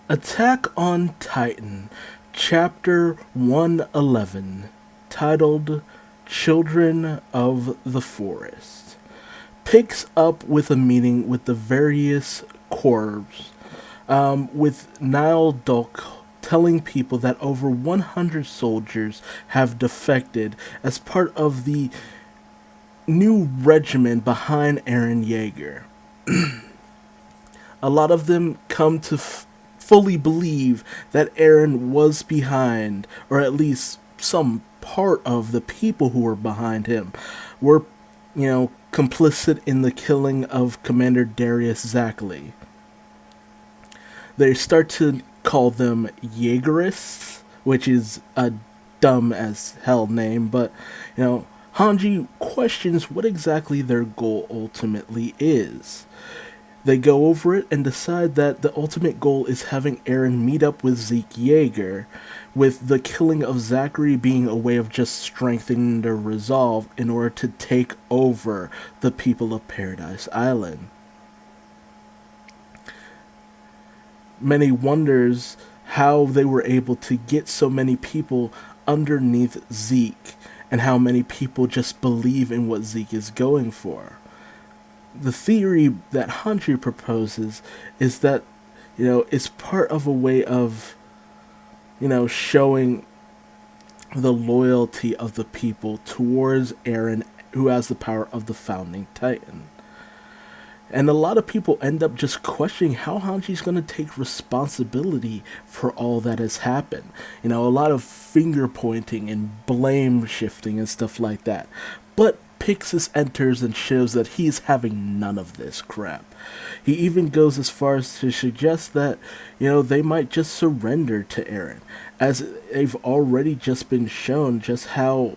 Attack on Titan, Chapter 111, titled Children of the Forest, picks up with a meeting with the various corps, with Niall Dulk telling people that over 100 soldiers have defected as part of the new regiment behind Eren Yeager. A lot of them come to fully believe that Eren was behind, or at least some part of the people who were behind him were, complicit in the killing of Commander Darius Zackley. They start to call them Jaegerists, which is a dumb as hell name, but, Hanji questions what exactly their goal ultimately is. They go over it and decide that the ultimate goal is having Eren meet up with Zeke Yeager, with the killing of Zachary being a way of just strengthening their resolve in order to take over the people of Paradise Island. Many wonders how they were able to get so many people underneath Zeke, and how many people just believe in what Zeke is going for. The theory that Hanji proposes is that, it's part of a way of, showing the loyalty of the people towards Eren, who has the power of the founding Titan. And a lot of people end up just questioning how Hanji's going to take responsibility for all that has happened. A lot of finger pointing and blame shifting and stuff like that. But Pixis enters and shows that he's having none of this crap. He even goes as far as to suggest that, they might just surrender to Eren, as they've already just been shown just how,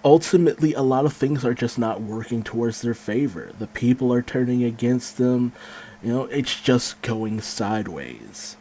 ultimately a lot of things are just not working towards their favor. The people are turning against them. It's just going sideways.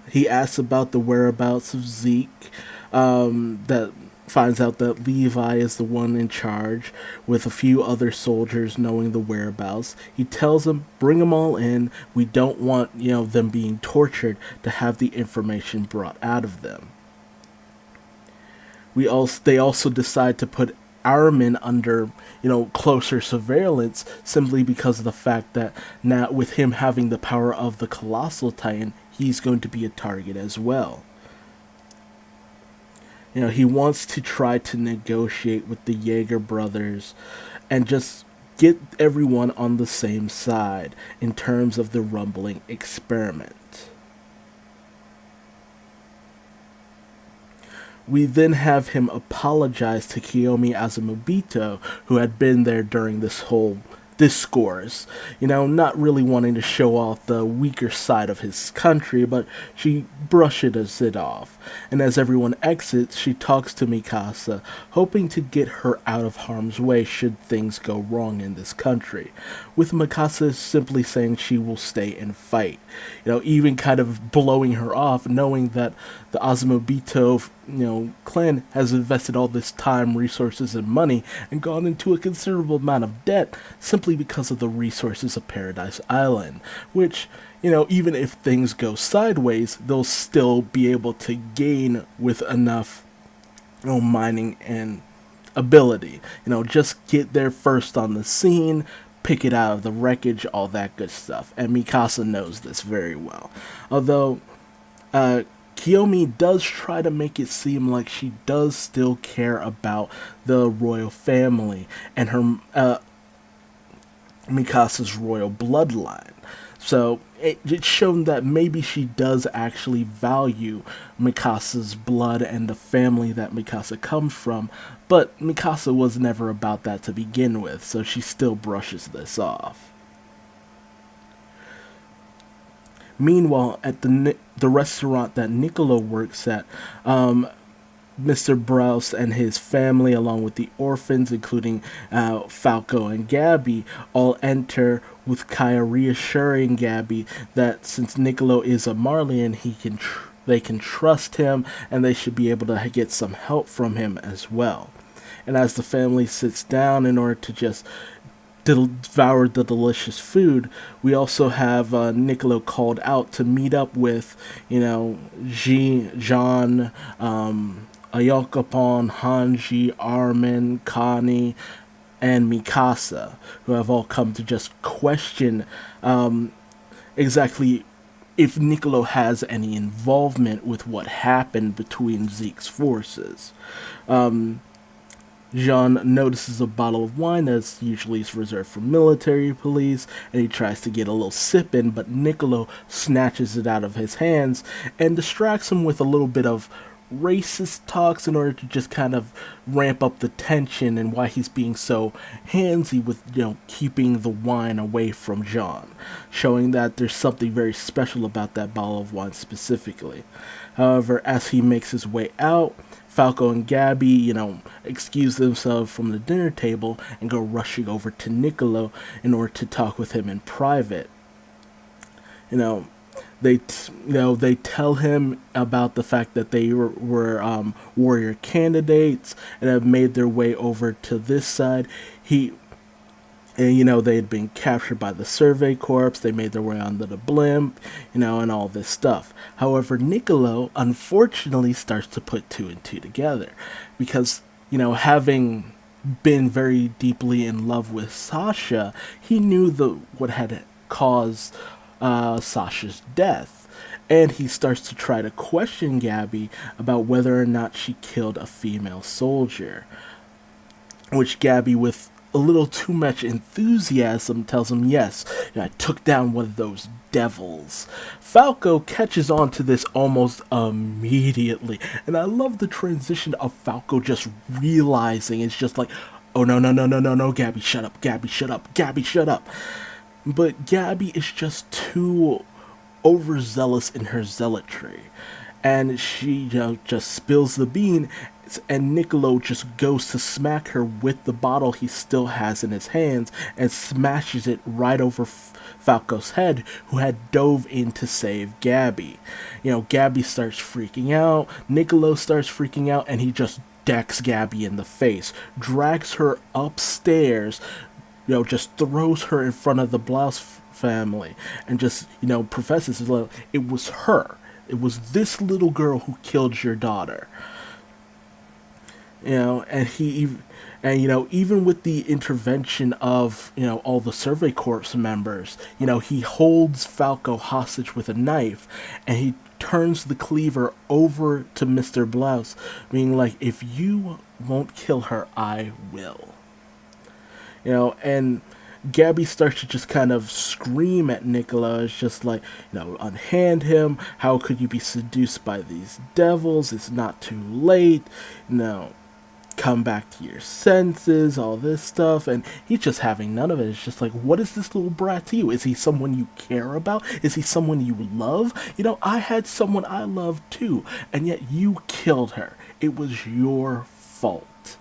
He asks about the whereabouts of Zeke, that finds out that Levi is the one in charge, with a few other soldiers knowing the whereabouts. He tells them, bring them all in. We don't want, them being tortured to have the information brought out of them. They also decide to put our men under, closer surveillance, simply because of the fact that now with him having the power of the Colossal Titan, he's going to be a target as well. He wants to try to negotiate with the Jaeger brothers and just get everyone on the same side in terms of the rumbling experiment. We then have him apologize to Kiyomi Azumabito, who had been there during this whole discourse, not really wanting to show off the weaker side of his country, but she brushes it off. And as everyone exits, she talks to Mikasa, hoping to get her out of harm's way should things go wrong in this country, with Mikasa simply saying she will stay and fight, even kind of blowing her off, knowing that the Azumabito clan has invested all this time, resources, and money and gone into a considerable amount of debt simply because of the resources of Paradise Island, which, even if things go sideways, they'll still be able to gain with enough, mining and ability. Just get there first on the scene, pick it out of the wreckage, all that good stuff. And Mikasa knows this very well. Although, Kiyomi does try to make it seem like she does still care about the royal family and her Mikasa's royal bloodline. So it's shown that maybe she does actually value Mikasa's blood and the family that Mikasa comes from, but Mikasa was never about that to begin with, so she still brushes this off. Meanwhile, at the restaurant that Niccolo works at, Mr. Browse and his family, along with the orphans, including Falco and Gabby, all enter, with Kaya reassuring Gabby that since Niccolo is a Marleyan, they can trust him, and they should be able to get some help from him as well. And as the family sits down in order to just devoured the delicious food, we also have Niccolo called out to meet up with, Jean, Ayokapon, Hanji, Armin, Kani, and Mikasa, who have all come to just question exactly if Niccolo has any involvement with what happened between Zeke's forces. Jean notices a bottle of wine that's usually reserved for military police, and he tries to get a little sip in, but Niccolo snatches it out of his hands and distracts him with a little bit of racist talks in order to just kind of ramp up the tension and why he's being so handsy with, keeping the wine away from John, showing that there's something very special about that bottle of wine specifically. However, as he makes his way out, Falco and Gabby, excuse themselves from the dinner table and go rushing over to Niccolo in order to talk with him in private. They tell him about the fact that they were warrior candidates and have made their way over to this side. They had been captured by the Survey Corps. They made their way onto the blimp, and all this stuff. However, Niccolo unfortunately starts to put two and two together because, having been very deeply in love with Sasha, he knew what had caused Sasha's death. And he starts to try to question Gabby about whether or not she killed a female soldier, which Gabby, with a little too much enthusiasm, tells him, yes, I took down one of those devils. Falco catches on to this almost immediately, and I love the transition of Falco just realizing it's just like, oh, no, Gabby, shut up, Gabby, shut up, Gabby, shut up. But Gabby is just too overzealous in her zealotry, and she just spills the bean, and Niccolo just goes to smack her with the bottle he still has in his hands and smashes it right over Falco's head, who had dove in to save Gabby. Gabby starts freaking out, Niccolo starts freaking out, and he just decks Gabby in the face, drags her upstairs, just throws her in front of the Blouse family, and just, professes it was her. It was this little girl who killed your daughter. Even with the intervention of, all the Survey Corps members, he holds Falco hostage with a knife, and he turns the cleaver over to Mr. Blouse, being like, if you won't kill her, I will. And Gabby starts to just kind of scream at Niccolo. It's just like, unhand him. How could you be seduced by these devils? It's not too late. Come back to your senses, all this stuff. And he's just having none of it. It's just like, what is this little brat to you? Is he someone you care about? Is he someone you love? I had someone I loved too, and yet you killed her. It was your fault.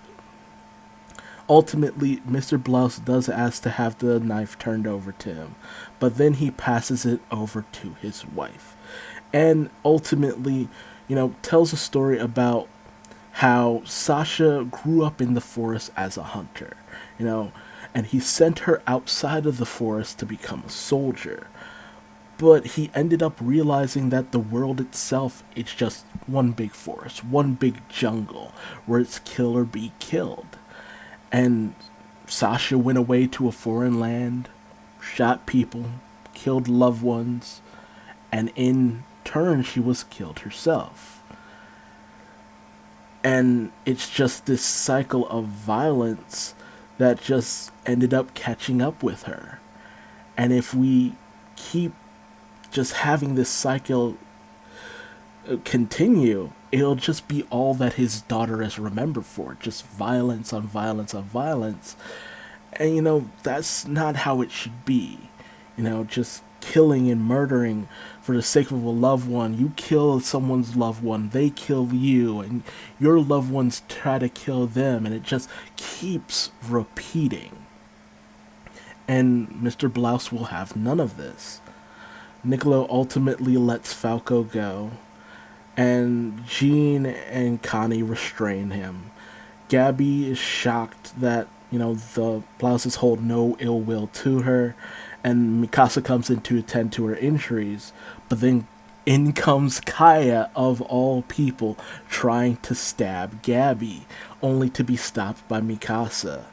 Ultimately, Mr. Blouse does ask to have the knife turned over to him, but then he passes it over to his wife. And ultimately, tells a story about how Sasha grew up in the forest as a hunter, and he sent her outside of the forest to become a soldier. But he ended up realizing that the world itself is just one big forest, one big jungle, where it's kill or be killed. And Sasha went away to a foreign land, shot people, killed loved ones, and in turn she was killed herself. And it's just this cycle of violence that just ended up catching up with her. And if we keep just having this cycle continue, it'll just be all that his daughter is remembered for. Just violence on violence on violence. And, that's not how it should be. Just killing and murdering for the sake of a loved one. You kill someone's loved one, they kill you, and your loved ones try to kill them, and it just keeps repeating. And Mr. Blouse will have none of this. Niccolo ultimately lets Falco go, and Jean and Connie restrain him. Gabby is shocked that The blouses hold no ill will to her, and Mikasa comes in to attend to her injuries, but then in comes Kaya, of all people, trying to stab Gabby, only to be stopped by Mikasa.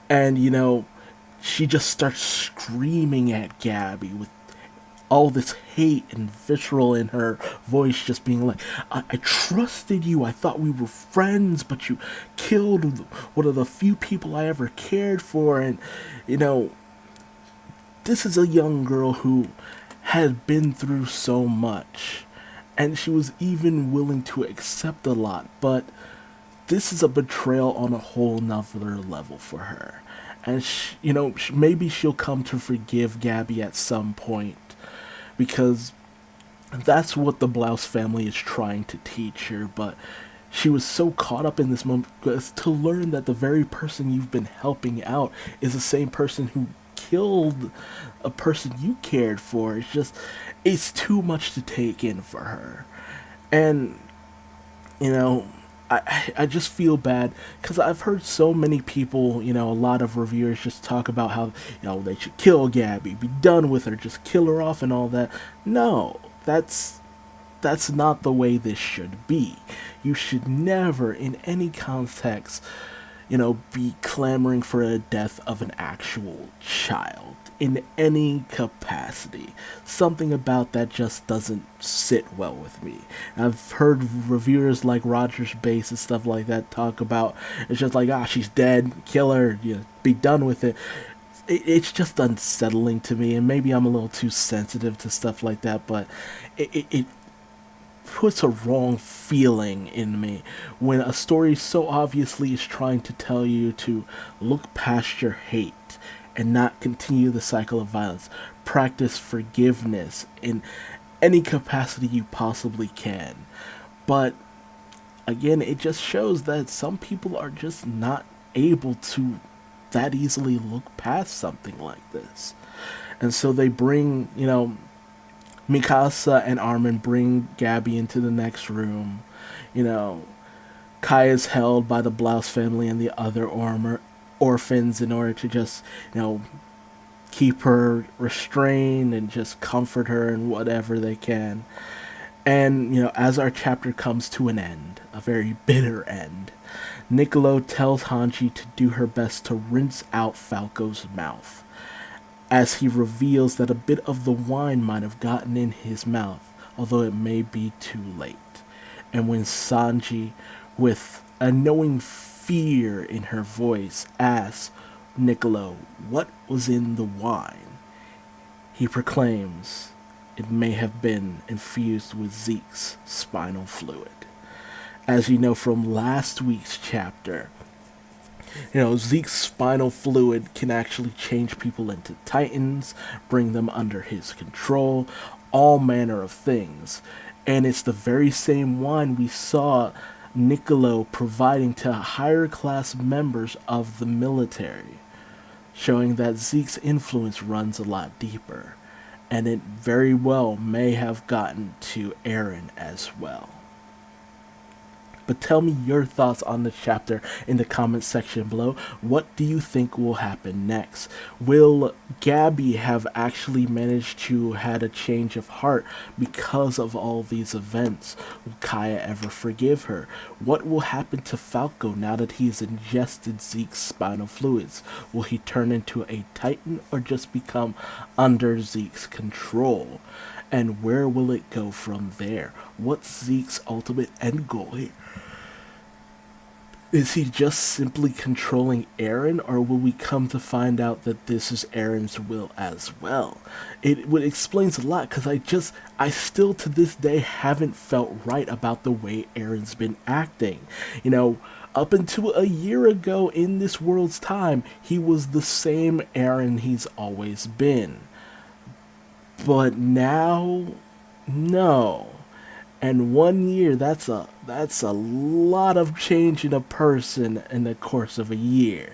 And, she just starts screaming at Gabby with all this hate and visceral in her voice, just being like, I trusted you. I thought we were friends, but you killed one of the few people I ever cared for. And, you know, this is a young girl who had been through so much. And she was even willing to accept a lot. But this is a betrayal on a whole nother level for her. And, maybe she'll come to forgive Gabby at some point, because that's what the Blouse family is trying to teach her. But she was so caught up in this moment to learn that the very person you've been helping out is the same person who killed a person you cared for. It's too much to take in for her. And, I just feel bad because I've heard so many people, a lot of reviewers just talk about how, they should kill Gabby, be done with her, just kill her off and all that. No, that's not the way this should be. You should never, in any context, be clamoring for a death of an actual child in any capacity. Something about that just doesn't sit well with me. I've heard reviewers like Rogers Base and stuff like that talk about, it's just like, she's dead, kill her, be done with it. It's just unsettling to me, and maybe I'm a little too sensitive to stuff like that, but it puts a wrong feeling in me when a story so obviously is trying to tell you to look past your hate and not continue the cycle of violence. Practice forgiveness in any capacity you possibly can. But again, it just shows that some people are just not able to that easily look past something like this. And so they bring, Mikasa and Armin bring Gabby into the next room. Kai is held by the Blouse family and the other orphans in order to just, keep her restrained and just comfort her in whatever they can. And, as our chapter comes to an end, a very bitter end, Niccolo tells Hanji to do her best to rinse out Falco's mouth, as he reveals that a bit of the wine might have gotten in his mouth, although it may be too late. And when Sanji, with a knowing fear in her voice, asks Niccolo what was in the wine, he proclaims it may have been infused with Zeke's spinal fluid. As you know from last week's chapter, Zeke's spinal fluid can actually change people into titans, bring them under his control, all manner of things. And it's the very same wine we saw Niccolo providing to higher class members of the military, showing that Zeke's influence runs a lot deeper, and it very well may have gotten to Eren as well. But tell me your thoughts on the chapter in the comments section below. What do you think will happen next? Will Gabby have actually managed to had a change of heart because of all these events? Will Kaya ever forgive her? What will happen to Falco now that he's ingested Zeke's spinal fluids? Will he turn into a Titan or just become under Zeke's control? And where will it go from there? What's Zeke's ultimate end goal here? Is he just simply controlling Eren, or will we come to find out that this is Eren's will as well? It explains a lot, because I still to this day haven't felt right about the way Eren's been acting. Up until a year ago in this world's time, he was the same Eren he's always been. But now, no. And 1 year, that's a lot of change in a person in the course of a year.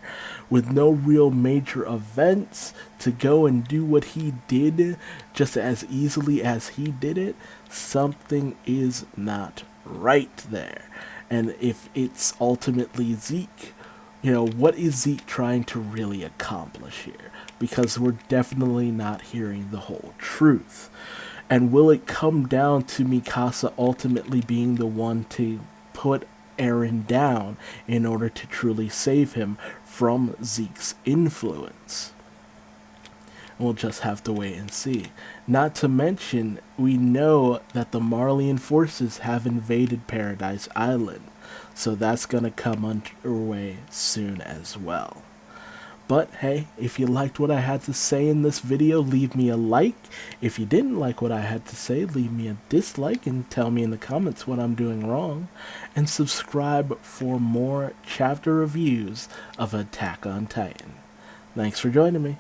With no real major events to go and do what he did just as easily as he did it, something is not right there. And if it's ultimately Zeke, What is Zeke trying to really accomplish here? Because we're definitely not hearing the whole truth. And will it come down to Mikasa ultimately being the one to put Eren down in order to truly save him from Zeke's influence? We'll just have to wait and see. Not to mention, we know that the Marleyan forces have invaded Paradise Island, so that's going to come underway soon as well. But hey, if you liked what I had to say in this video, leave me a like. If you didn't like what I had to say, leave me a dislike and tell me in the comments what I'm doing wrong. And subscribe for more chapter reviews of Attack on Titan. Thanks for joining me.